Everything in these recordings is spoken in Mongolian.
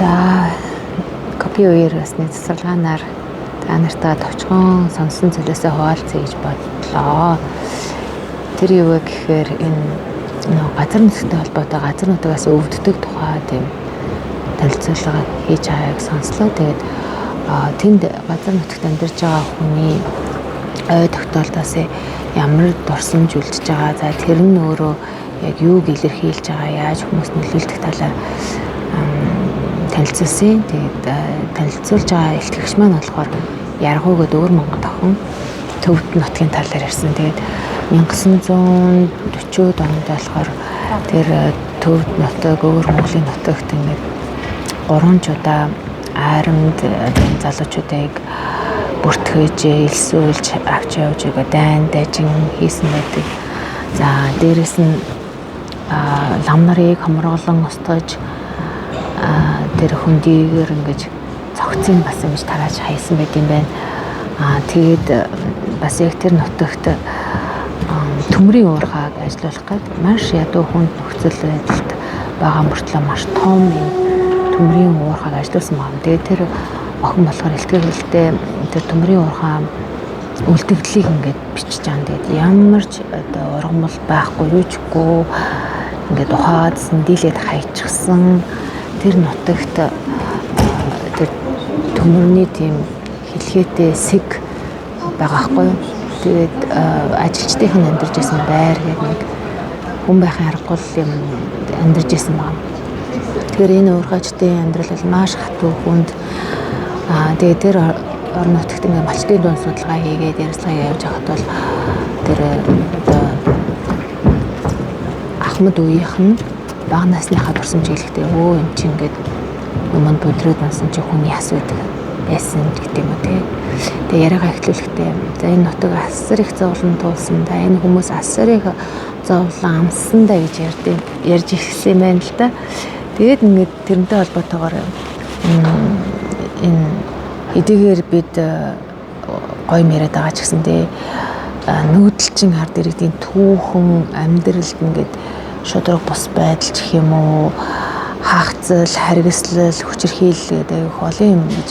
За копи үеэр басны засварлагаанаар та нартаа товчхон сонсон зүйлээсээ хуваалцъя гэж бодлоо. Тэр юу вэ гэхээр энэ газар нутагтай холбоотой газар нутагаас өвддөг тухай тийм танилцуулга хийж байгааг сонслоо. Тэгээд тэнд газар нутагт амьдарч байгаа хүний ой тогтоолдоос ямар дурсамж үлдэж байгаа. За тэр нь өөрөө яг юуг илэрхийлж байгаа, яаж хүмүүст нөлөөлөх талаар танилцуулсан. Тэгээд танилцуулж байгаа илтгэгч маань болохоор Яргуугээд Өвөр Монгол охин Төвд нутгийн талаар ярьсан. Тэгээд 1940-од онд болохоор тэр Төвд нутаг, Өвөр Монголын нутагт ингээд 3 удаа аарамд залуучуудыг бүртгэж, элсүүлж авч явж байгаа дайн дажин хийсэн байдаг. За дээрэс нь лам нарыг хомроглон устгаж тэр хөндийгээр ингэж цогцын бас ингэж тарааж хайсан байт юм байна. Тэгээд бас яг тэр нутагт төмрийн уурхайг ажилуулах гэдэг маш ядуу хүнд нөхцөл байдалд байгаа мөртлөө маш том юм төмрийн уурхайг ажилуулсан байна. Тэгээд тэр охин болохоор илтгэгдэлтэй тэр төмрийн уурхай үлдэгдлийг ингээд бичиж байгаа. Тэгээд ямар ч одоо ургамал байхгүй юучгүй ингээд ухаад сэндилээд хайчихсан тэр нутагт тэр төмөрний тийм хэлхээтэй сэг байгаа хгүй юу. Тэгээд ажилчдын амьдарч байсан байр гэдэг нэг хүн байхын аргагүй юм амьдарч байсан байна. Тэгэхээр энэ уурхайчдын амьдрал бол маш хатуу хүнд. Тэгээд тэр орон нутагт ингээд малчдын дунд судалгаа хийгээд ярилцлага явуулж байхад бол тэр одоо Ахмад үеийнх нь бага насныхаа дурсамж хэлэхдээ өө эн чинь ингээд юмд бүдрээд унсан чи хүний ас байсан гэдэг юм уу те. Тэгээ яриагаа эхлүүлэхдээ за энэ нутаг асар их зовлон туулсан да, энэ хүмүүс асар их зовлон амссан да гэж ярьж ирсэн юм байна л да. Тэгээд ингээд тэрнтэй холбоотойгоор энэ хэдийгээр бид гоё яриад байгаа ч гэсэн те нүүдэлчин ард иргэдийн түүхэн амьдралд ингээд шудраг бус байдал гэх юм уу, хаахцал, харгислал, хүчирхийлэл гэдэг аюух олон юм гэж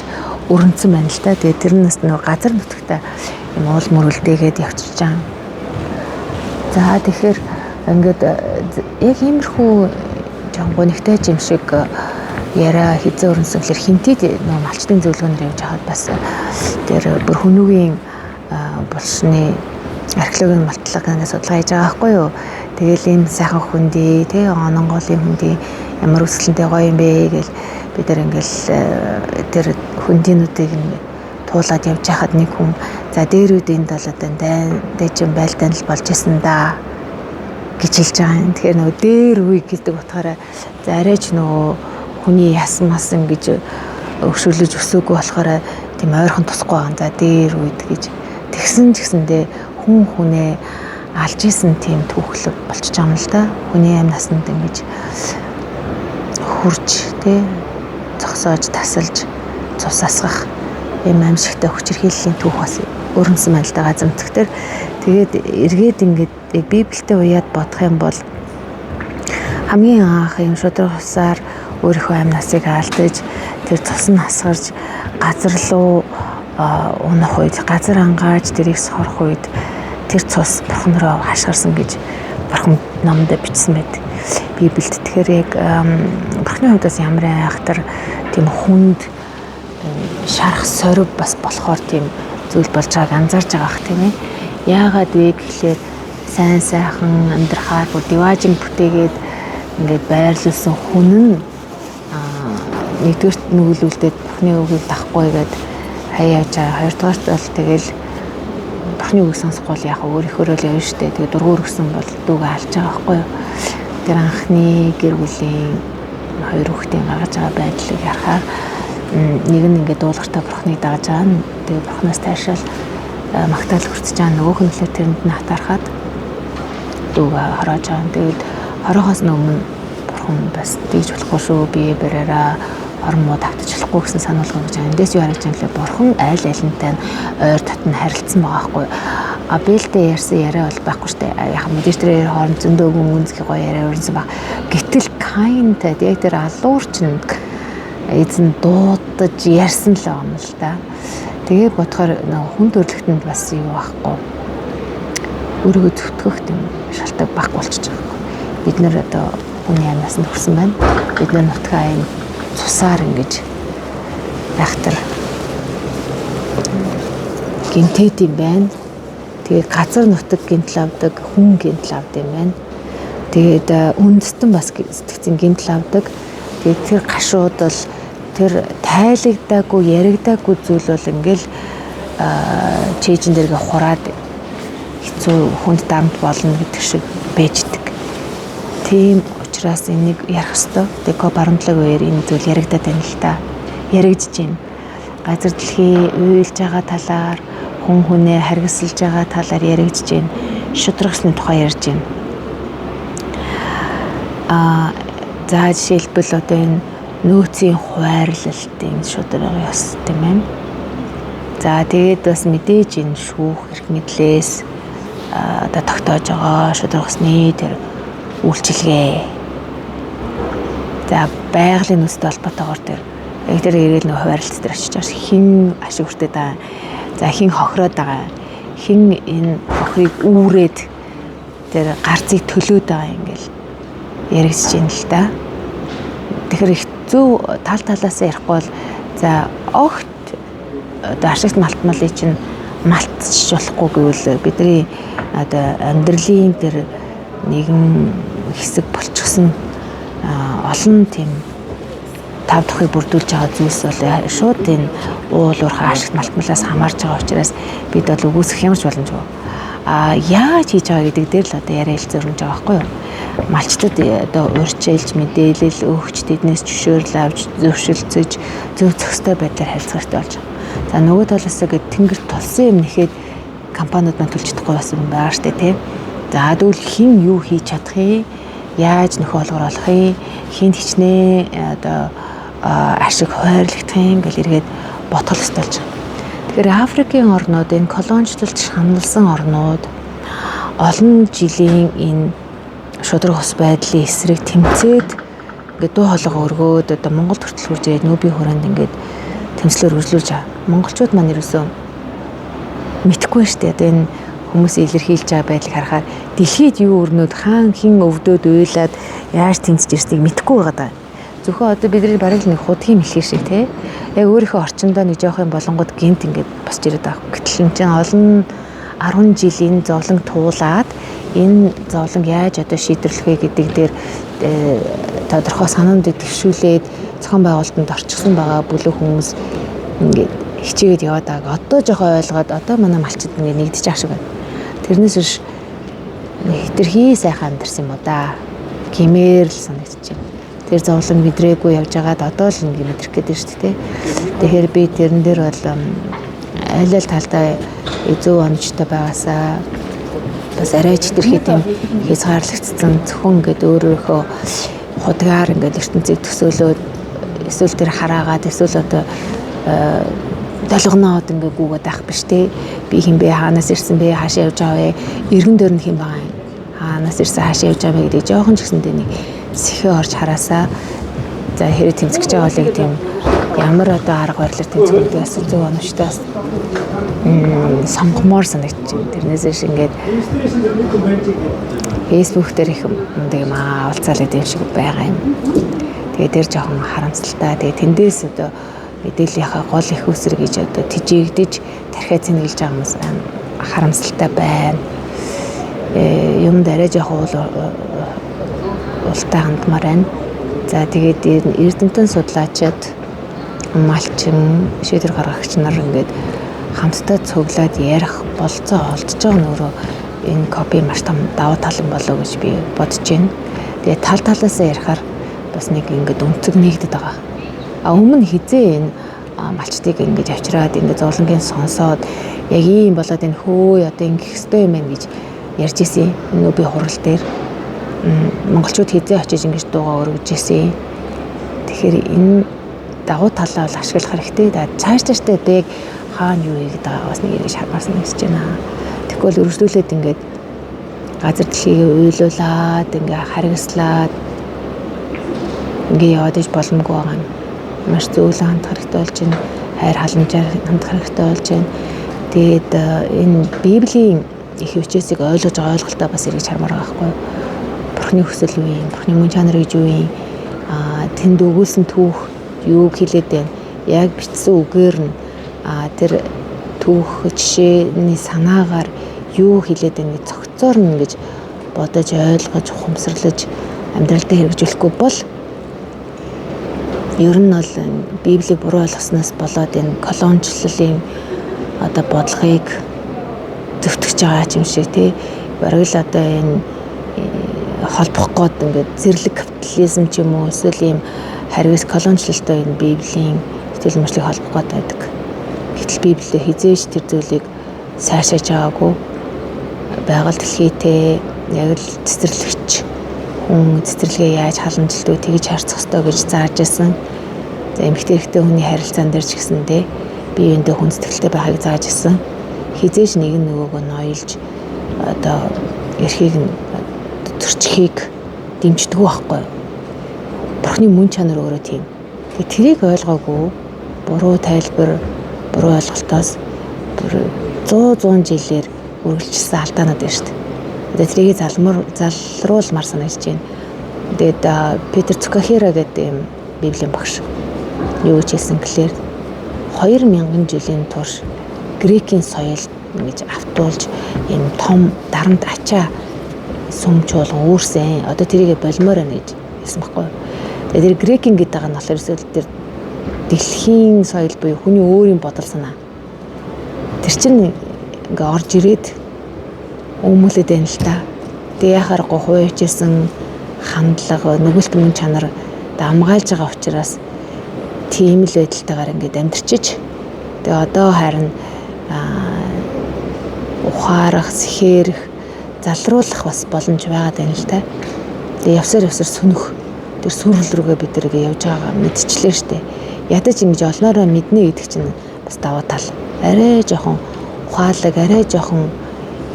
өрнөцсөн байна л да. Тэгээ тэрнээс нөгөө газар нутагтай юм уул мөрөлдөөгээд явчихж байгаа. За тэгэхээр ингээд яг иймэрхүү жоон гонигтай юм шиг яриа хизээ өрнөсөн гэхээр хинтээд нөгөө малчдын зөвлөгөөнөр явж хаад бас тэр бүр хүмүүгийн булшны археологийн малтлагын судалгаа хийж байгаа байхгүй юу. Тэгэл энэ сайхан хүндий, тэг ононголын хүндий ямар өсгөлөнтэй гоё юм бэ гэж бид нар ингээл тэр хүндийнүүдийг туулаад явж хахад нэг хүн за дээрүүд энд бол одоо дайчин байлдаан л болж исэн да гэж хэлж байгаа юм. Тэгэхээр нөгөө дээр үе гэдэг утгаараа за арайч нөгөө хүний ясан масан гэж өгшүүлж өсөөгүй болохоор тийм ойрхон тусахгүй байгаа. За дээр үед гэж тэгсэн ч гэсэндээ хүн хүнээ алж исэн тийм түүхлэг болчихж байгаа юм л да. Хүний амь насанд ингэж хурж тий зогсоож тасалж цус асгах юм аимшигтай хүчирхийллийн түүх бас өрнөсөн байна л да газар нутагтэр. Тэгээд эргээд ингээд Библиэтэй уяад бодох юм бол хамгийн анх юм шудраг усаар өөрийнхөө амь насыг алдаж тэр цус нь асгарч газар руу унах үед газар ангааж тэрийг сорох үед тэр цус бурхан руу хашгирсан гэж бурхан номдо бичсэн байдаг. Библиэд тэгэхээр яг бурханы хувьд бас ямар айхтар тийм хүнд шарах сорив бас болохоор тийм зүйл болж байгааг анзаарж байгаа х тийм ээ. Яагаад вэ гэхлээр сайн сайхан амьдрахаар бүр диваажин бүтээгээд ингээд байрлуулсан хүн нь нэгдүгээрт нүгэлүүлдээд бурханы үгийг дахгүй гээд хаяа явж байгаа. Хоёрдугаарт бол тэгэл бурханы үгийг сонсохгүй бол яхаа өөрийнхөө л явна штэ. Тэгээ дургуур өгсөн бол дүүгээ алж байгаа байхгүй юу. Тэр анхны гэр бүлийн хоёр хүүхдийн гаргаж байгаа байдлыг ярахаар нэг нь ингээд дуулгартай бурханыг дагаж байгаа. Тэгээ бурханаас тайшаал магтаал хүртэж байгаа. Нөгөөх нь л тэрэнд нь хатаархаад дүүгээ хороож байгаа. Тэгээд хорохоос өмнө бурхан бас тэгж болохгүй шүү. Бие бариараа ормоо тавтчихлахгүй гэсэн сануулга өгч байгаа. Эндээс юу харагдаж байгаа юм бэ? Бурхан айл айлантай ойр татна харилцсан байгаа байхгүй. Абелтэй ярьсан яриа бол байхгүй штэ. Яг мэдэртрээр хооронд зөндөө гүнзгий гоё яриа өрнсөн баг. Гэтэл Каинтай яг тэр алуурчнд эзэн дуудаж ярьсан л байгаа юм л да. Тэгээ бодохоор хүн төрөлхтөнд бас юу байхгүй. Өөрийгөө зүтгэх тийм шалтгаан багц болчихж байгаа. Бид нэр одоо хүний амнаас нь хүрсэн байна. Бид нэр нутгаа айн цусаар ингэж байхтар гинтэд юм байна. Тэгээ газар нутаг гинтл авдаг, хүн гинтл авдаг юм байна. Тэгээд үндэстэн бас сэтгцэн гинтл авдаг. Тэгээд тэр гашууд бол тэр тайлагдаагүй, яригдаагүй зүйл бол ингээл чэйжин дээргээ хураад хэцүү хүнд дарамт болно гэдэг шиг байждаг. Тийм учраас энийг ярих ёстой. Деко барамтлаг үеэр энэ зүйл яригдаад байна л та. Яригдж байна. Газар дэлхий уйлж байгаа талаар, хүн хүнээ харгисалж байгаа талаар яригдж байна. Шударгасны тухай ярьж байна. За жишээлбэл одоо энэ нөөцийн хуваарлалтын шударга ёс тийм ээ. За тэгээд бас мэдээж энэ шүүх эрх мэдлээс одоо тогтоож байгаа шударгасны тэр үйлчилгээ. За байгалийн нөөцтэй холбоотойгоор тэр яг тэр ирээл нөх хуваарлалт дээр очиж байгаа хин ашиг хүртээд байгаа. За хин хохироод байгаа. Хин энэ хохрыг үүрээд тэр гарцыг төлөөд байгаа ингээл яригдж байна л да. Тэгэхээр их зөв талаас ярихгүй бол за огт одоо ашигт малтмалыг чинь малтчих болохгүй гэвэл бидний одоо амьдралын тэр нэгэн хэсэг болчихсон олон тийм тав дахыг бүрдүүлж байгаа зүйлс бол шууд энэ уул уурхай ашигт малтмалаас хамаарч байгаа учраас бид бол үгүйсэх ямарч боломжгүй. Яаж хийж байгаа гэдэг дээр л одоо яриа хэлцээрж байгаа байхгүй юу? Малчтад одоо урьдчилж мэдээлэл өгч тэднээс зөвшөөрөл авч зөвшөлдсөж зөв зохистой байдлаар харилцагтай болж байгаа. За нөгөө талаас гээд тэнгэр тулсан юм нэхэд компаниуд маань төлж чадахгүй бас юм байгаа штэ тий. За тэгвэл хин юу хийж чадах юм? Яаж нөхөө олгор олох юм? Хин хичнээн одоо ашиг хойрлогдох юм гэл эргээд бодгол өстэй болж байгаа. Тэгэхээр Африкийн орнууд энэ колончлолт шаналсан орнууд олон жилийн энэ шудраг ус байдлын эсрэг тэмцээд ингээд дуу хоолойгоо өргөөд одоо Монголд хүртэл хурж ирээд нүүбийн хүрээнд ингээд тэмцлэр үргэлжлүүлж байгаа. Монголчууд маань ерөөсөө мэдхгүй шүү дээ. Одоо энэ хүмүүс илэрхийлж байгаа байдлыг харахаар дэлхийд юу өрнөд хаан хин өвдөд уйлаад яаж тэмцэж ирснийг мэдхгүй байгаа даа. Зөвхөн одоо бидний бараг нэг худгийн мэлхий шиг тий. Яг өөрийнхөө орчиндөө нэг жоох юм болонгод гинт ингээд босч ирээд байгаа. Гэтэл энэ чинь олон 10 жилийн зовлон туулаад энэ зовлон яаж одоо шийдвэрлэх вэ гэдэг дээр тодорхой санаанд төвшүүлээд зохион байгуулалтанд орчихсон байгаа бүлэг хүмүүс ингээд хичээгээд яваад байгааг одоо жоохон ойлгоод одоо манай малчид ингээд нэгдэж байгаа шиг байна. Тэрнээс биш хитрхи сайхан амьдэрсэн юм уу да. Гэмээр л санагдаж байна. Тэр зовлон мэдрээгүй явж байгаад одоо л ингэ мэдрэх гэдэг шүү дээ. Тэгэхээр би тэрэн дээр бол аль аль талдаа зөв онцтой байгаасаа бас арай ч тэрхий тийм хязгаарлагдсан зөвхөн ингээд өөрөөхөө худгаар ингээд ертөнцийг төсөөлөөд эсвэл тэр хараагаад эсвэл одоо долгоноод ингээд гүгээд байх биш те. Би хин бэ, хаанаас ирсэн бэ, хаашаа явж байгаа вэ, эргэн дээр нь хин байгаа юм, хаанаас ирсэн хаашаа явж байгаа вэ гэдэг жоохон ч гэсэн тэнийг сэхээ орж хараасаа. За хэрэг тэмцэж байгаа болыг тийм ямар одоо арга барилаар тэмцэх гэдэг бас зөв онцтой бас сонгомоор санагдаж байна. Тэрнээс биш ингээд Facebook дээр их юм уулзаал гэдэг юм шиг байгаа юм. Тэгээд тэр жоохон харамсалтай. Тэгээд тэндээс одоо мэдээллийнхаа гол их үсэр гэж одоо тижээгдэж тархиа цэнгэлж байгаа хүмүүс харамсалтай байна. Юмд арай жоохон ултай хандмаар байна. За тэгээд эрдэмтэн судлаачид малчин шийдвэр гаргагч нар ингээд хамтдаа цуглаад ярих болцоо олдож байгаа нь өөрөө энэ копи маш том давуу тал юм болоо гэж би бодож байна. Тэгээд тал талаасаа ярихаар бас нэг ингээд өнцөг нэгдэд байгаа. Өмнө хизээ энэ малчтыг ингээд авчираад ингээд зовлонгийн сонсоод яг ийм болоод энэ хөө одоо ингэх ёстой юм байна гэж ярьж ирсэн. Энэ би хурал дээр монголчууд хизээ очиж ингэж дуугаа өргөж ирсэн. Тэгэхээр энэ давуу талаа бол ашиглах хэрэгтэй. Цаашдаа яг хаана юу хийгээд байгаа бас нэг ингэж хармаарсан гэж байна. Тэгвэл өргөжлүүлээд ингээд газар дэлхийг уйлуулад ингээ харгислаад ингээ яваад иж боломгүй байгаа юм. маш зөвлөн хандах хэрэгтэй болж байна. Хайр халамжаар хандах хэрэгтэй болж байна. Тэгээд энэ Библийн их хүчээсийг ойлгож байгаа ойлголтоо бас эргэж хармаар байгаа байхгүй юу? Бурхны хүсэл юу юм? Бурхны мөн чанар гэж юу юм? Тэнд өгүүлсэн түүх юуг хэлээд байна? Яг бичсэн үгээр нь тэр түүх жишээний санаагаар юу хэлээд байна гэж цогцоор нь ингэж бодож ойлгож ухамсарлаж амьдралдаа хэрэгжүүлэхгүй бол ер нь бол Библийг буруу ойлгосноос болоод энэ колоничлалын одоо бодлогыг зөвтгөж байгаа юм шиг тий бараг л одоо энэ холбох гээд ингээд зэрлэг капитализм ч юм уу эсвэл ийм харгас колоничлалтай энэ Библийн сэтгэл хөдлөлийг холбох гээд байдаг. Гэтэл Библи хизээж тэр зүйлийг сайшааж байгаагүй. Байгаль дэлхийтэй яг л цэцэрлэгч хүн цэцэрлэгээ яаж халамжилтгүй тэгж харьцах ёстой гэж зааж байсан. За эмэгтэй эрэгтэй хүний харилцаан дээр ч гэсэндээ биеиндээ хүн сэтгэлтэй байхыг зааж байсан. Хизээж нэг нь нөгөөгөө ноёлж одоо эрхийг нь зөрчихийг дэмждэг байхгүй. Бурхны мөн чанар өөрөө тийм. Тэгээ тэрийг ойлгоогүй буруу тайлбар, буруу ойлголтоос 100 жилээр үргэлжилсэн алдаанууд байна шүү дээ. Тэгээд тэрийг залруулмаар санагдаж байна. Тэгээд Петр Цукахера гэдэг юм Библийн багш юу гэж хэлсэн гэхээр 2000 жилийн турш Грекийн соёл ингэж автуулж юм том дарамт ачаа сүмч болгон үүрсэн. Одоо тэрийг болмоор байна гэж хэлсэн байхгүй. Тэгээд тэр Грекийн гэдэг нь болохоор эсвэл тэр дэлхийн соёл буюу хүний өөрийн бодол санаа. Тэр чинь ингээ орж ирээд өмүүлээд байна л та. Тэгээ яхаарахгүй хуйчилсан хандлага, нөгөөлт мөн чанар дамгаалж байгаа учраас тийм л байдалтайгаар ингээд амьдрчиж тэгээ одоо харин ухаарах, сэхэрэх, залруулах бас боломж байгаа даа л та. Тэгээ явсаар сүнөх тэр сүрэл рүүгээ бид нэгээ явж байгаа мэдчихлээ штэ. Ядаж ингэж олноороо мэднэ гэдэг чинь бас даваа тал. Арай жоохон ухаалаг, арай жоохон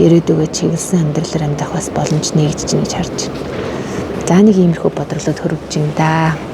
ирээдүгөө чиглэсэн амьдралаар амьдрах бас боломж нэгдэж байна гэж харж байна. За нэг иймэрхүү бодлоод хөрвж байна да.